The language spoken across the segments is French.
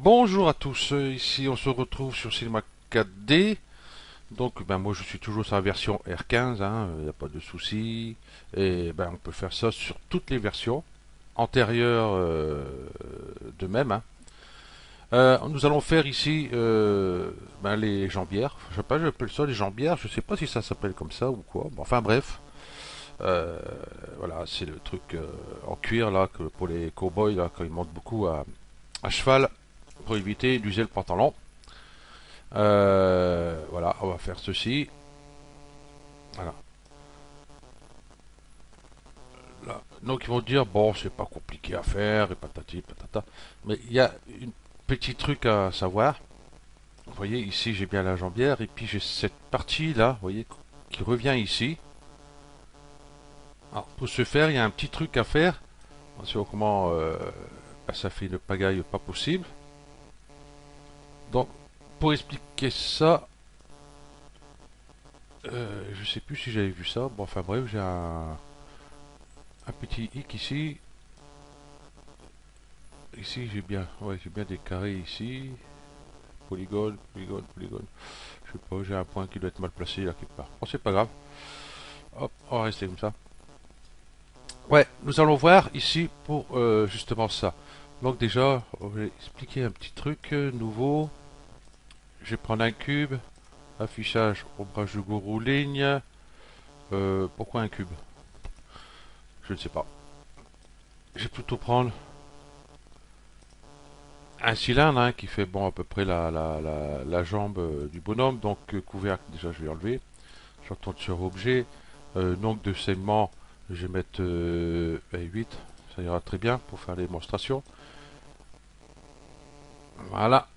Bonjour à tous, ici on se retrouve sur Cinema 4D. Donc moi je suis toujours sur la version R15, il n'y a pas de souci. Et on peut faire ça sur toutes les versions antérieures de même. Nous allons faire ici les jambières. Je sais pas, j'appelle ça les jambières. Je sais pas si ça s'appelle comme ça ou quoi. Bon, enfin bref, Euh, voilà, c'est le truc en cuir là que pour les cowboys là quand ils montent beaucoup à cheval pour éviter d'user le pantalon. Voilà, on va faire ceci. Voilà. Là. Donc ils vont dire bon c'est pas compliqué à faire et patati patata. Mais il y a un petit truc à savoir. Vous voyez ici j'ai bien la jambière et puis j'ai cette partie là, vous voyez, qui revient ici. Alors, pour ce faire il y a un petit truc à faire. Attention comment ça fait une pagaille pas possible. Donc pour expliquer ça, je sais plus si j'avais vu ça. Bon enfin bref j'ai un petit hic ici. Ici j'ai bien, ouais, j'ai bien des carrés ici. Polygone, polygone, polygone. Je sais pas, j'ai un point qui doit être mal placé là quelque part. Bon, c'est pas grave. Hop, on va rester comme ça. Ouais, nous allons voir ici pour justement ça. Donc déjà, on va expliquer un petit truc nouveau. Je vais prendre un cube, affichage, ombrage de gourou, ligne. Pourquoi un cube? Je ne sais pas. Je vais plutôt prendre un cylindre qui fait bon à peu près la jambe du bonhomme. Donc couvercle, déjà je vais enlever. Je retourne sur objet. Nombre de segments, je vais mettre 8. Ça ira très bien pour faire les démonstrations. Voilà.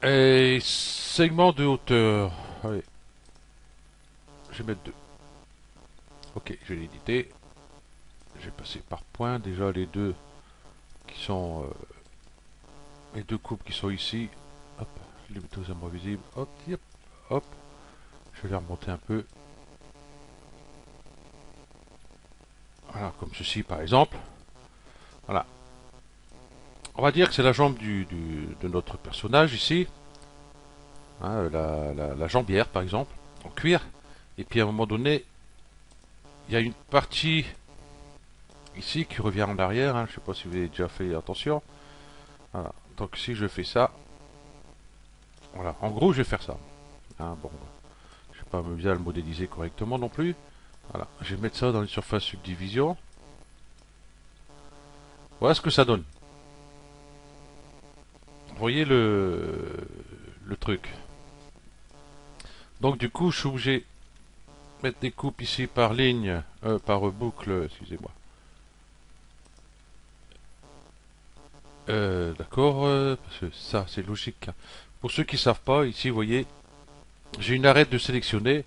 Et segment de hauteur. Allez, je vais mettre 2. Ok, je vais l'éditer. Je vais passer par point. Déjà les deux qui sont les deux coupes qui sont ici. Hop, limite aux ombres visibles. Hop, yep, hop. Je vais les remonter un peu. Voilà, comme ceci par exemple. Voilà. On va dire que c'est la jambe de notre personnage ici. La jambière par exemple, en cuir. Et puis à un moment donné, il y a une partie ici qui revient en arrière. Je ne sais pas si vous avez déjà fait attention. Voilà. Donc si je fais ça, voilà. En gros, je vais faire ça. Bon, je ne vais pas m'amuser à le modéliser correctement non plus. Voilà. Je vais mettre ça dans une surface subdivision. Voilà ce que ça donne. Vous voyez le truc. Donc du coup, je suis obligé de mettre des coupes ici par ligne, par boucle, excusez-moi. D'accord, parce que ça c'est logique. Pour ceux qui ne savent pas, ici vous voyez, j'ai une arête de sélectionner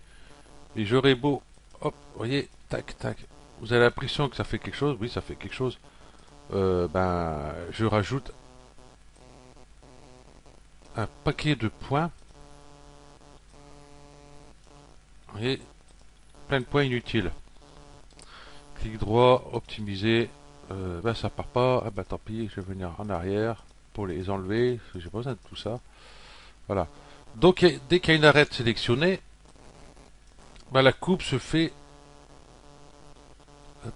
et j'aurai beau, hop, vous voyez, tac, tac. Vous avez l'impression que ça fait quelque chose, oui, ça fait quelque chose. Je rajoute un paquet de points, vous voyez, plein de points inutiles. Clic droit, optimiser, ça part pas, tant pis, je vais venir en arrière pour les enlever, parce que j'ai pas besoin de tout ça. Voilà. Donc dès qu'il y a une arête sélectionnée, la coupe se fait.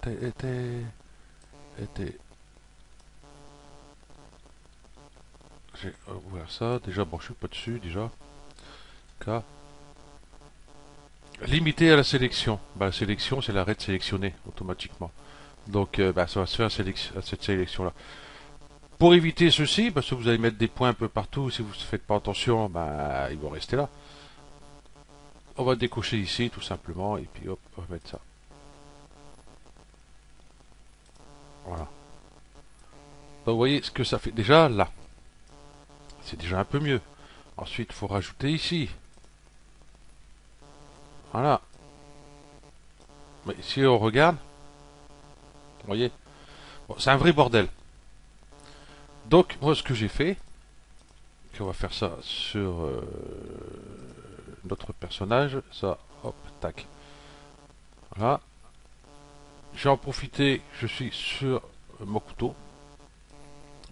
Était. J'ai ouvert ça. Déjà, bon, je suis pas dessus déjà. K. Limité à la sélection. La sélection, c'est l'arrêt de sélectionner automatiquement. Donc, ça va se faire à cette sélection-là. Pour éviter ceci, parce que vous allez mettre des points un peu partout, si vous ne faites pas attention, ils vont rester là. On va décocher ici, tout simplement, et puis hop, on va mettre ça. Voilà. Donc, vous voyez ce que ça fait. Déjà, là, c'est déjà un peu mieux. Ensuite, il faut rajouter ici. Voilà. Mais si on regarde, vous voyez, bon, c'est un vrai bordel. Donc, moi, ce que j'ai fait, on va faire ça sur notre personnage, ça, hop, tac. Voilà. J'ai en profité, je suis sur mon couteau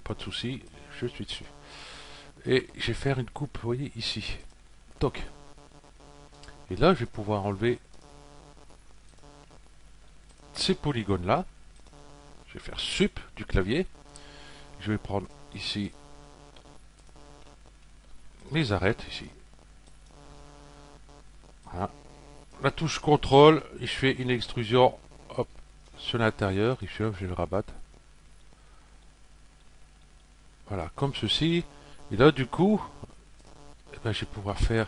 pas de souci, je suis dessus. Et je vais faire une coupe, vous voyez, ici. Toc. Et là, je vais pouvoir enlever ces polygones-là. Je vais faire sup du clavier. Je vais prendre ici les arêtes, ici. Voilà. La touche contrôle, je fais une extrusion, hop, sur l'intérieur, ici, je vais le rabattre. Voilà, comme ceci. Et là, du coup, eh ben, je vais pouvoir faire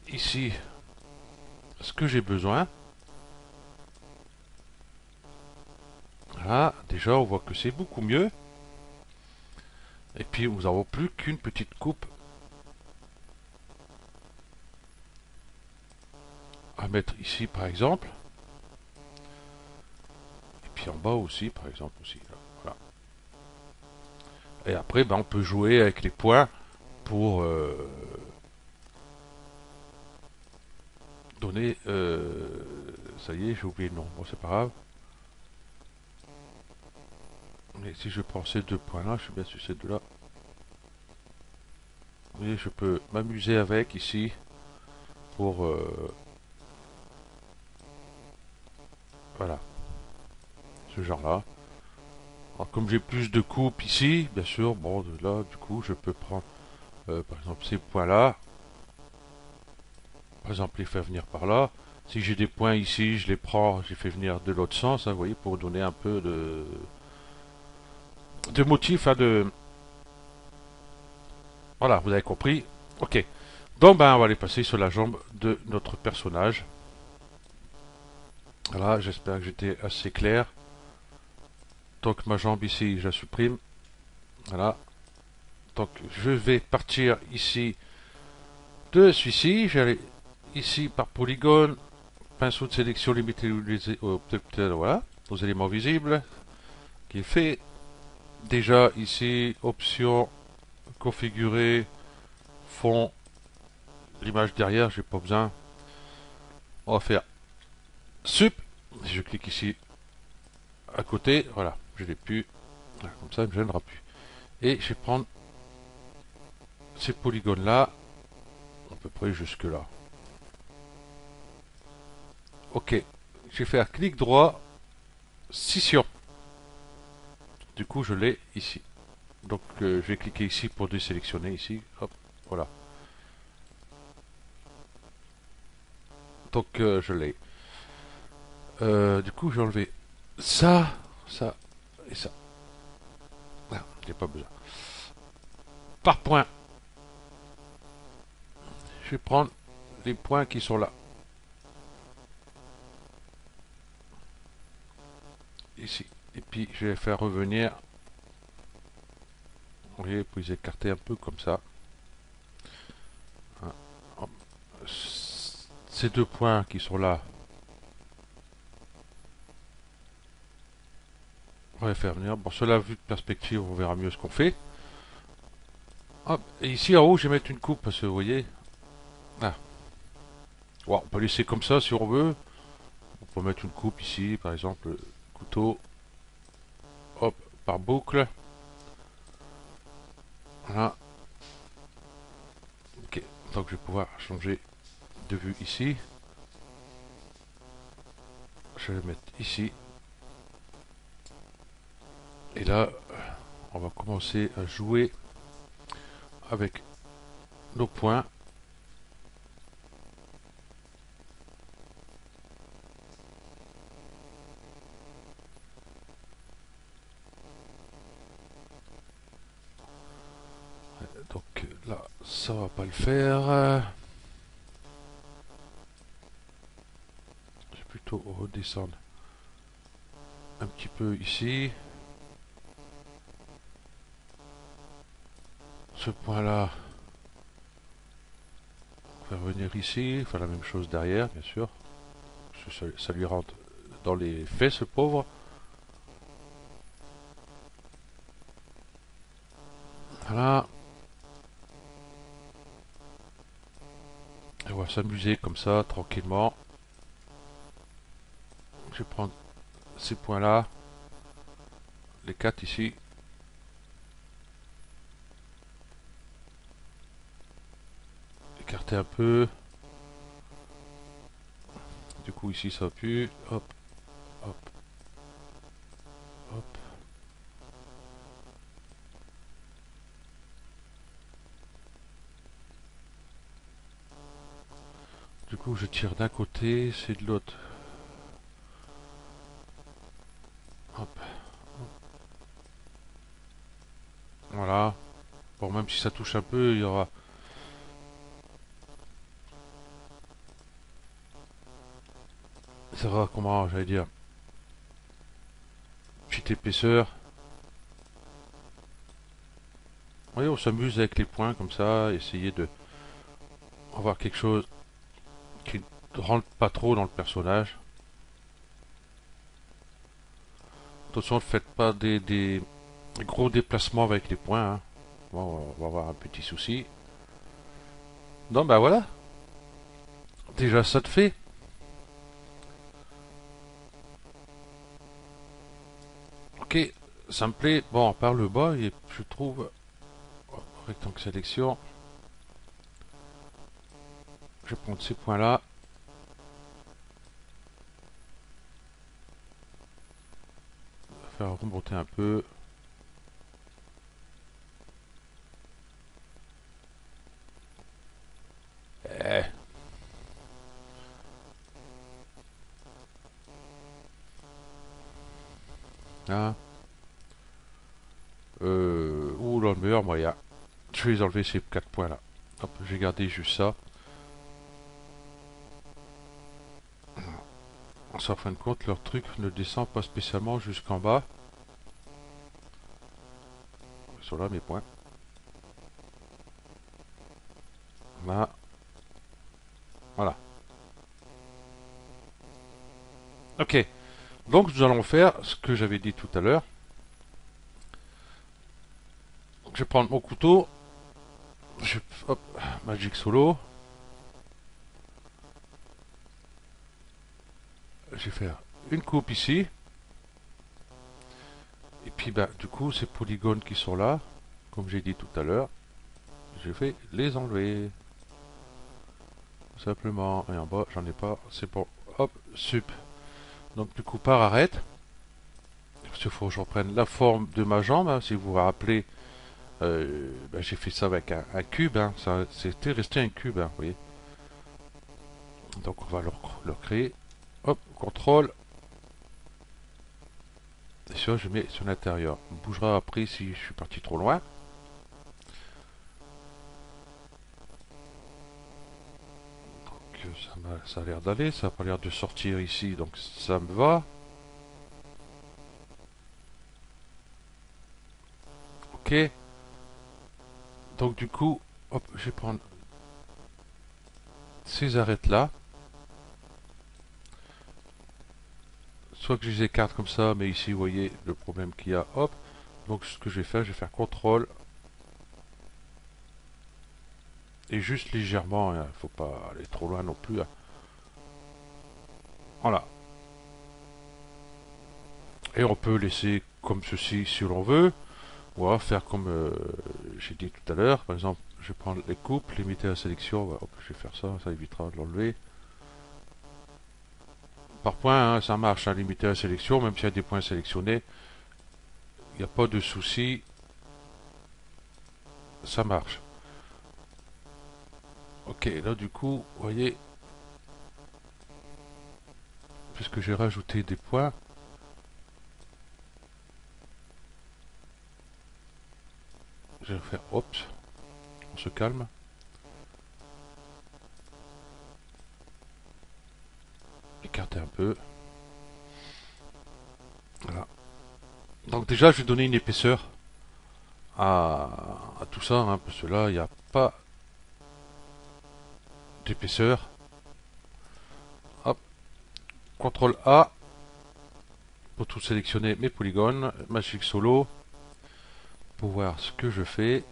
ici ce que j'ai besoin. Voilà, déjà, on voit que c'est beaucoup mieux. Et puis, nous n'avons plus qu'une petite coupe à mettre ici, par exemple. Et puis en bas aussi, par exemple, aussi. Là. Voilà. Et après, ben, on peut jouer avec les points pour donner... ça y est, j'ai oublié le nom. Bon, c'est pas grave. Mais si je prends ces deux points-là, je suis bien sur ces deux-là. Vous voyez, je peux m'amuser avec ici pour... voilà, ce genre-là. Alors, comme j'ai plus de coupes ici, bien sûr, bon, là, du coup, je peux prendre, par exemple, ces points-là. Par exemple, les faire venir par là. Si j'ai des points ici, je les prends, je les fais venir de l'autre sens, hein, vous voyez, pour donner un peu de motif, hein, de... Voilà, vous avez compris. Ok. Donc, ben, on va aller passer sur la jambe de notre personnage. Voilà, j'espère que j'étais assez clair. Donc, ma jambe ici, je la supprime. Voilà. Donc, je vais partir ici de celui-ci. J'allais ici par polygone. Pinceau de sélection limité voilà, aux éléments visibles. Qui est fait. Déjà, ici, option, configurer, fond, l'image derrière, j'ai pas besoin. On va faire sup. Si je clique ici à côté, voilà, je l'ai plus. Voilà, comme ça, il ne me gênera plus. Et je vais prendre ces polygones là, à peu près jusque là. Ok, je vais faire clic droit, scission. Du coup, je l'ai ici. Donc, je vais cliquer ici pour désélectionner ici. Hop, voilà. Donc, je l'ai. Du coup, j'ai enlevé ça, ça et ça. Ah, j'ai pas besoin. Par point, je vais prendre les points qui sont là. Ici. Et puis, je vais faire revenir. Vous voyez, vous les écarter un peu comme ça. Ces deux points qui sont là, on va les faire venir. Bon, cela, vue de perspective, on verra mieux ce qu'on fait. Hop, et ici en haut, je vais mettre une coupe parce que vous voyez. Ah. Bon, on peut laisser comme ça si on veut. On peut mettre une coupe ici, par exemple, couteau. Hop, par boucle. Voilà. Ok, donc je vais pouvoir changer de vue ici. Je vais le mettre ici. Et là, on va commencer à jouer avec nos points. Donc là, ça va pas le faire. Je vais plutôt redescendre un petit peu ici. Ce point-là, on va venir ici, faire la même chose derrière, bien sûr. Ça lui rentre dans les fesses, ce pauvre. Voilà. Et on va s'amuser comme ça, tranquillement. Je vais prendre ces points-là. les 4 ici. Écarter un peu. Du coup ici ça va plus. Hop, hop, hop. Du coup je tire d'un côté, c'est de l'autre. Hop. Voilà. Bon, même si ça touche un peu, il y aura. Ça va, comment j'allais dire. Petite épaisseur. Vous voyez, on s'amuse avec les points comme ça, essayer de avoir quelque chose qui ne rentre pas trop dans le personnage. Attention, ne faites pas des gros déplacements avec les points. Hein. Bon, on va avoir un petit souci. Non, bah voilà. Déjà, ça te fait. Ok, ça me plaît. Bon, par le bas, et je trouve. Rectangle sélection. Je vais prendre ces points-là. Faire remonter un peu. Eh. Hein. Ou dans le meilleur moyen. Je vais les enlever ces 4 points là. Hop, j'ai gardé juste ça. En fin de compte, leur truc ne descend pas spécialement jusqu'en bas. Ils sont là mes points. Là. Voilà. Ok. Donc nous allons faire ce que j'avais dit tout à l'heure. Je vais prendre mon couteau. Hop, Magic Solo. Je vais faire une coupe ici. Et puis bah, du coup, ces polygones qui sont là, comme j'ai dit tout à l'heure, je vais les enlever. Simplement. Et en bas, j'en ai pas. C'est bon. Hop, sup. Donc du coup, par arrête. Parce qu'il faut que je reprenne la forme de ma jambe. Hein, si vous vous rappelez, bah, j'ai fait ça avec un cube. Hein, c'était resté un cube. Hein, vous voyez. Donc on va le créer. Hop, contrôle. Et ça, je mets sur l'intérieur. On bougera après si je suis parti trop loin. Donc ça a l'air d'aller. Ça n'a pas l'air de sortir ici. Donc ça me va. Ok. Donc du coup, hop, je vais prendre ces arêtes là. Soit que je les écarte comme ça, mais ici vous voyez le problème qu'il y a. Hop. Donc ce que je vais faire CTRL. Et juste légèrement, il ne faut pas aller trop loin non plus. Hein. Voilà. Et on peut laisser comme ceci si l'on veut. Ou alors faire comme j'ai dit tout à l'heure. Par exemple, je vais prendre les coupes, limiter la sélection. Voilà, hop, je vais faire ça, ça évitera de l'enlever. Par point, hein, ça marche, hein, limiter la sélection, même s'il y a des points sélectionnés. Il n'y a pas de souci. Ça marche. Ok, là du coup, vous voyez, puisque j'ai rajouté des points, je vais faire, hop, on se calme. Écarter un peu. Voilà. Donc déjà, je vais donner une épaisseur à tout ça, hein, parce que là, il n'y a pas d'épaisseur. Hop, CTRL A pour tout sélectionner mes polygones, Magic Solo pour voir ce que je fais.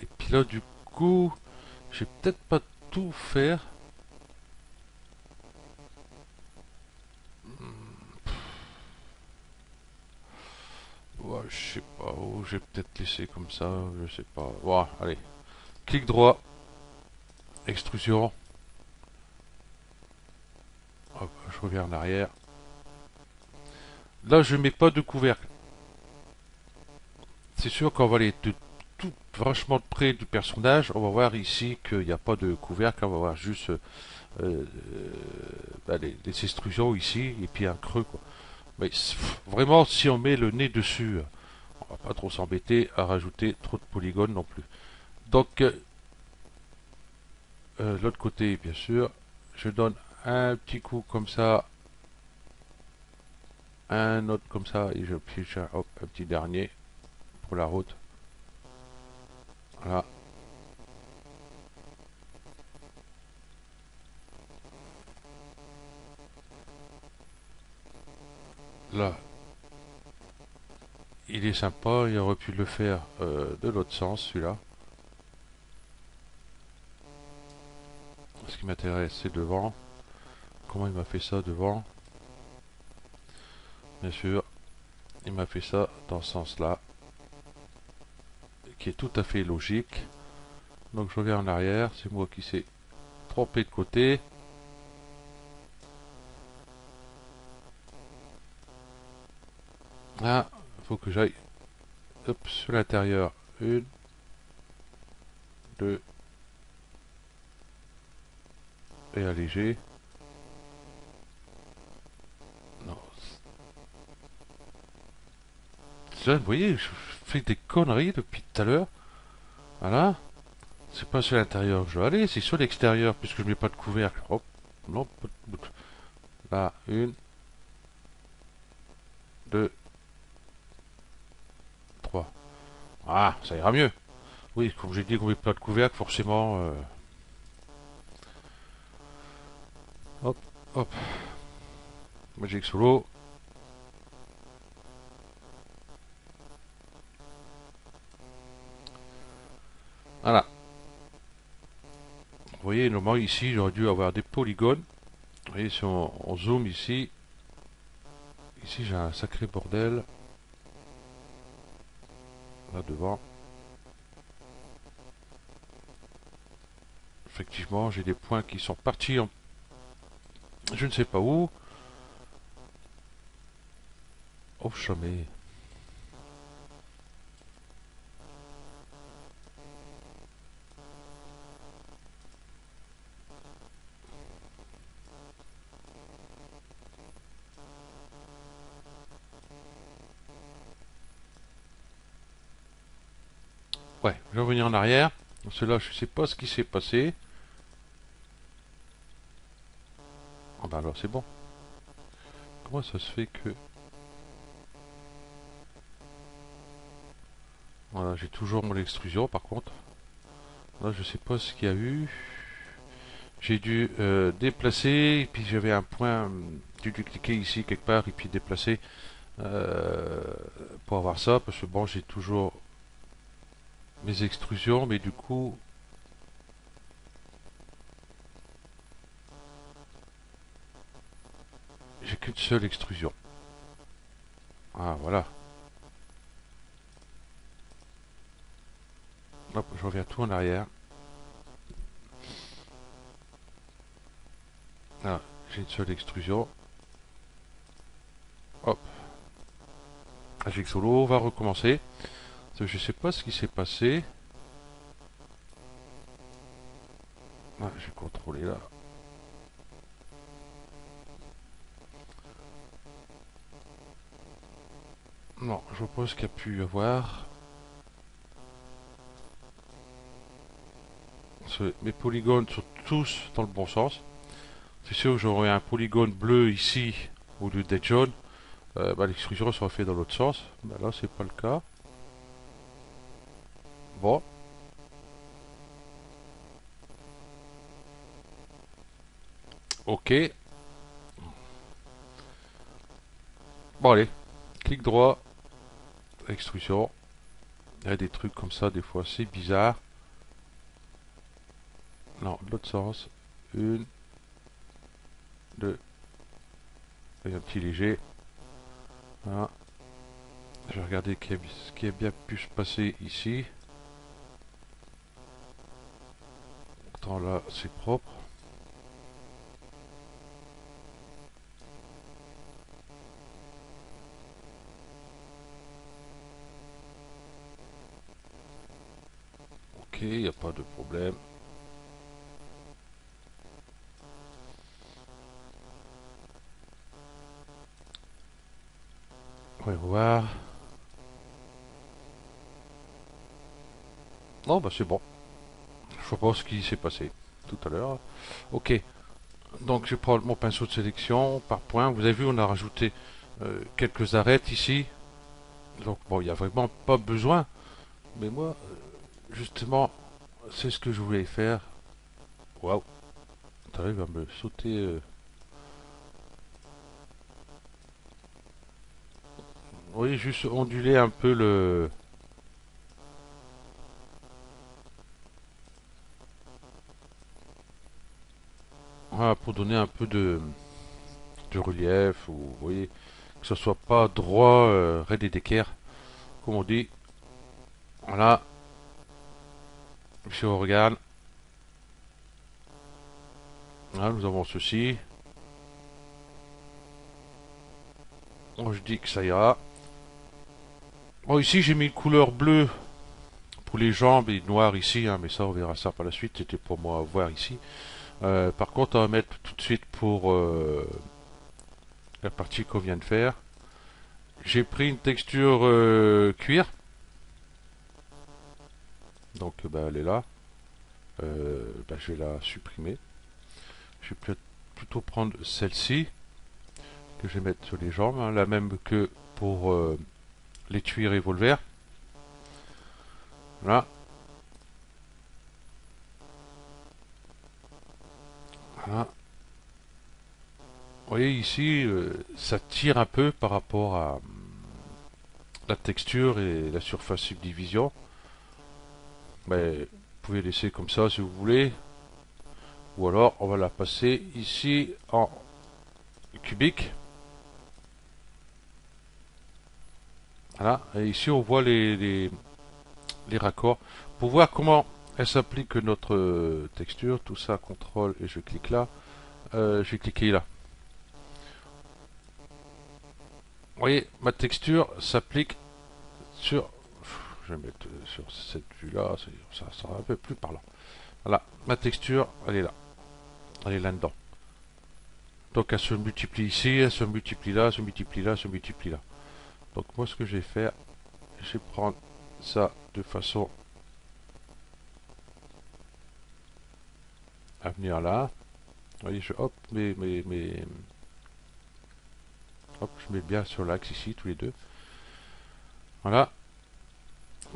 Et puis là, du coup, je vais peut-être pas tout faire. Je sais pas où, j'ai peut-être laissé comme ça, je sais pas. Voilà, allez. Clic droit, extrusion. Hop, je reviens en arrière. Là, je mets pas de couvercle. C'est sûr qu'on va aller tout vachement près du personnage. On va voir ici qu'il n'y a pas de couvercle. On va voir juste les extrusions ici et puis un creux, quoi. Mais vraiment, si on met le nez dessus, on va pas trop s'embêter à rajouter trop de polygones non plus. Donc, l'autre côté, bien sûr, je donne un petit coup comme ça, un autre comme ça, et je piche un petit dernier pour la route. Voilà. Là, il est sympa, il aurait pu le faire de l'autre sens, celui-là. Ce qui m'intéresse, c'est devant. Comment il m'a fait ça devant? Bien sûr, il m'a fait ça dans ce sens-là, qui est tout à fait logique. Donc je reviens en arrière, c'est moi qui s'est trompé de côté. Ah, il faut que j'aille sur l'intérieur. Une, deux, et alléger. Non. Ça, vous voyez, je fais des conneries depuis tout à l'heure. Voilà. C'est pas sur l'intérieur que je dois aller, c'est sur l'extérieur, puisque je mets pas de couvercle. Hop, non, là, une, deux, trois. Ah, ça ira mieux. Oui, comme j'ai dit qu'on met pas de couvercle, forcément. Hop, hop. Magic Solo. Voilà. Vous voyez, normalement ici, j'aurais dû avoir des polygones. Vous voyez, si on zoome ici, ici j'ai un sacré bordel. Là devant. Effectivement, j'ai des points qui sont partis en... je ne sais pas où. Oh, jamais. Ouais, je vais revenir en arrière. Cela, je ne sais pas ce qui s'est passé. Ah bah alors c'est bon. Comment ça se fait que... Voilà, j'ai toujours mon extrusion par contre. Là, je sais pas ce qu'il y a eu. J'ai dû déplacer, et puis j'avais un point, j'ai dû cliquer ici quelque part, et puis déplacer euh, pour avoir ça, parce que bon, j'ai toujours mes extrusions, mais du coup, j'ai qu'une seule extrusion. Ah, voilà. Hop, je reviens tout en arrière. Là, j'ai une seule extrusion. Hop, Magic Solo, on va recommencer. Je sais pas ce qui s'est passé. Ah, j'ai contrôlé là. Non, je vois pas ce qu'il y a pu y avoir. Mes polygones sont tous dans le bon sens. C'est sûr que j'aurais un polygone bleu ici au lieu d'être jaune. Bah, l'extrusion sera faite dans l'autre sens. Bah, là, c'est pas le cas. Bon. Ok. Bon, allez. Clic droit. Extrusion. Il y a des trucs comme ça, des fois, c'est bizarre. Non, l'autre sens. Une, deux. Et un petit léger. Voilà. Je vais regarder ce qui a bien pu se passer ici. Pourtant là, c'est propre. Ok, il n'y a pas de problème. On va voir. Non, bah c'est bon. Je vois pas ce qui s'est passé tout à l'heure. Ok, donc je prends mon pinceau de sélection par point. Vous avez vu, on a rajouté quelques arêtes ici. Donc bon, il n'y a vraiment pas besoin. Mais moi, justement, c'est ce que je voulais faire. Waouh, attends, il va me sauter. Oui, juste onduler un peu le. Voilà, pour donner un peu de relief, ou vous voyez, que ce soit pas droit, raide et d'équerre, comme on dit. Voilà, si on regarde, là, nous avons ceci. Bon, je dis que ça ira. Bon, ici j'ai mis une couleur bleue pour les jambes et noir ici, hein, mais ça on verra ça par la suite, c'était pour moi à voir ici. Par contre, on va mettre tout de suite pour la partie qu'on vient de faire. J'ai pris une texture cuir, donc bah, elle est là. Bah, je vais la supprimer. Je vais plutôt prendre celle-ci que je vais mettre sur les jambes, hein, la même que pour l'étui revolver. Voilà. Voilà. Vous voyez ici, ça tire un peu par rapport à la texture et la surface subdivision. Mais vous pouvez laisser comme ça si vous voulez. Ou alors on va la passer ici en cubique. Voilà. Et ici on voit les raccords. Pour voir comment elle s'applique notre texture, tout ça, contrôle et je clique là. Je vais cliquer là. Vous voyez, ma texture s'applique sur. Je vais mettre sur cette vue-là, ça sera un peu plus parlant. Voilà, ma texture, elle est là. Elle est là-dedans. Donc elle se multiplie ici, elle se multiplie là, elle se multiplie là, elle se multiplie là. Donc moi ce que je vais faire, je vais prendre ça de façon à venir là. Vous voyez, hop, hop, je mets bien sur l'axe ici, tous les deux. Voilà.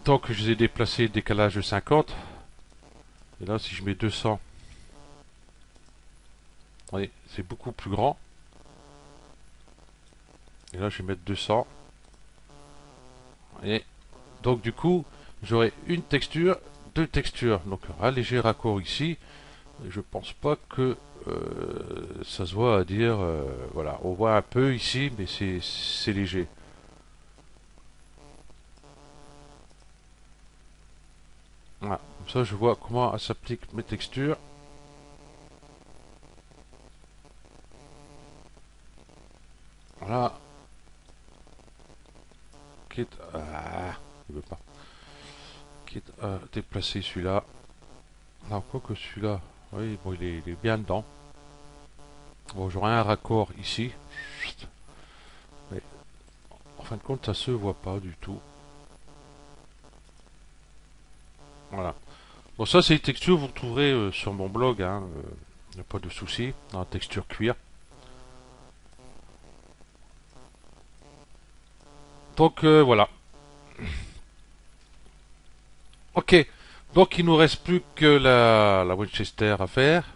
Donc je les ai déplacés, décalage de 50. Et là, si je mets 200, vous voyez, c'est beaucoup plus grand. Et là, je vais mettre 200. Et donc du coup, j'aurai une texture, deux textures. Donc un léger raccord ici. Je pense pas que ça se voit à dire. Voilà, on voit un peu ici, mais c'est léger. Voilà, comme ça je vois comment s'appliquent mes textures. Voilà. Quitte à... il veut pas. Quitte à déplacer celui-là. Alors quoi que celui-là, oui, bon, il est bien dedans. Bon, j'aurai un raccord ici. Mais en fin de compte, ça se voit pas du tout. Voilà. Bon, ça, c'est les textures que vous retrouverez sur mon blog. Hein, il n'y a pas de souci. Dans la texture cuir. Donc, voilà. Ok. Donc, il nous reste plus que la Winchester à faire.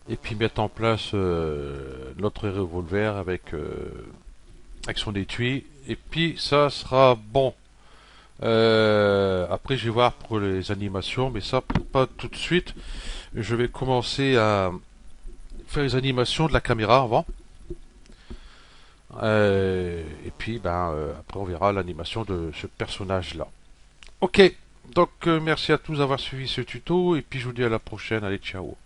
Et puis mettre en place notre revolver avec son étui. Et puis, ça sera bon. Après, je vais voir pour les animations, mais ça, pas tout de suite. Je vais commencer à faire les animations de la caméra avant. Et puis après on verra l'animation de ce personnage-là. Ok, donc merci à tous d'avoir suivi ce tuto et puis je vous dis à la prochaine. Allez, ciao.